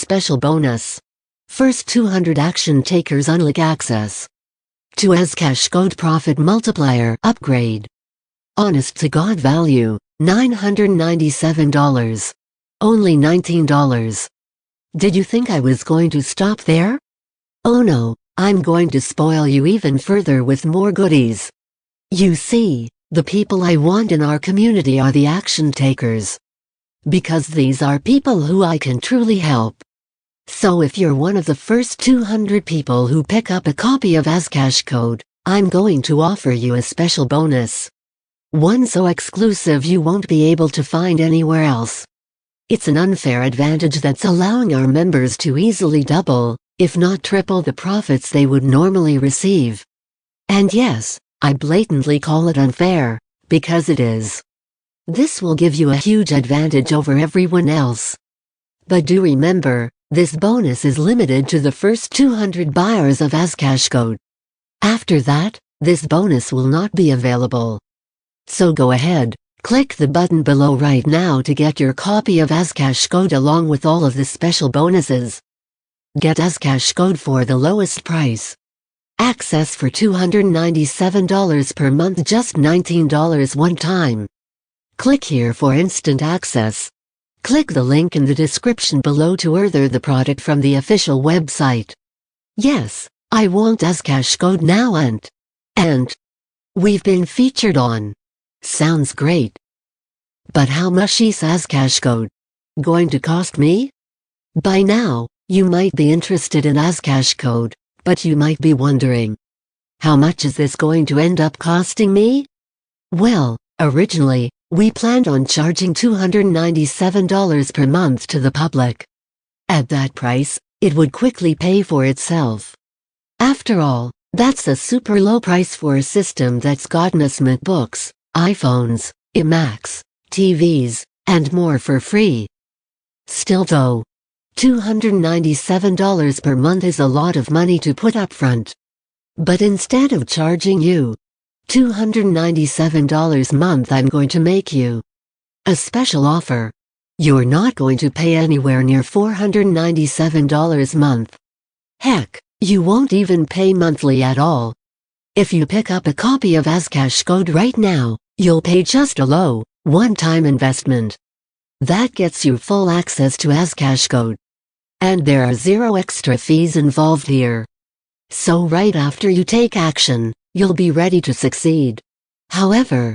special bonus. First 200 action takers unlock access to AZCASHCODE Profit Multiplier Upgrade. Honest to God value, $997. Only $19. Did you think I was going to stop there? Oh no, I'm going to spoil you even further with more goodies. You see, the people I want in our community are the action takers. Because these are people who I can truly help. So if you're one of the first 200 people who pick up a copy of AZCASHCODE, I'm going to offer you a special bonus. One so exclusive you won't be able to find anywhere else. It's an unfair advantage that's allowing our members to easily double, if not triple the profits they would normally receive. And yes, I blatantly call it unfair, because it is. This will give you a huge advantage over everyone else. But do remember, this bonus is limited to the first 200 buyers of AZCASHCODE. After that, this bonus will not be available. So go ahead, click the button below right now to get your copy of AZCASHCODE along with all of the special bonuses. Get AZCASHCODE for the lowest price. Access for $297 per month, just $19 one time. Click here for instant access. Click the link in the description below to order the product from the official website. Yes, I want AZCASHCODE now and we've been featured on. Sounds great. But how much is AZCASHCODE going to cost me? By now, you might be interested in AZCASHCODE, but you might be wondering, how much is this going to end up costing me? Well, originally, we planned on charging $297 per month to the public. At that price, it would quickly pay for itself. After all, that's a super low price for a system that's gotten us MacBooks, iPhones, iMacs, TVs, and more for free. Still though, $297 per month is a lot of money to put up front. But instead of charging you $297 a month, I'm going to make you a special offer. You're not going to pay anywhere near $497 a month. Heck, you won't even pay monthly at all. If you pick up a copy of AZCASHCODE right now, you'll pay just a low, one-time investment. That gets you full access to AZCASHCODE. And there are zero extra fees involved here. So right after you take action, you'll be ready to succeed. However,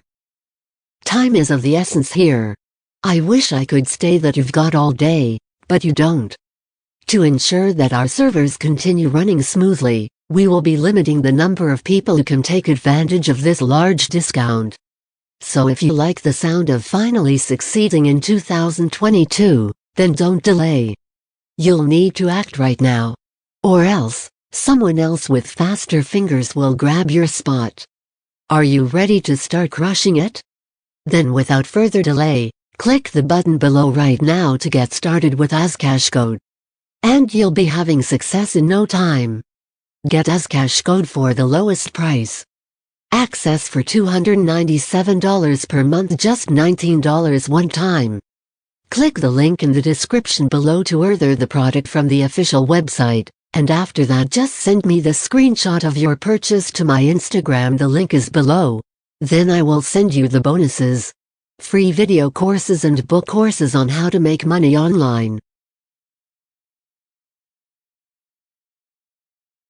time is of the essence here. I wish I could say that you've got all day, but you don't. To ensure that our servers continue running smoothly, we will be limiting the number of people who can take advantage of this large discount. So if you like the sound of finally succeeding in 2022, then don't delay. You'll need to act right now. Or else, someone else with faster fingers will grab your spot. Are you ready to start crushing it? Then without further delay, click the button below right now to get started with AZCASHCODE. And you'll be having success in no time. Get AZCASHCODE for the lowest price. Access for $297 per month, just $19 one time. Click the link in the description below to order the product from the official website. And after that, just send me the screenshot of your purchase to my Instagram. The link is below. Then I will send you the bonuses. Free video courses and book courses on how to make money online.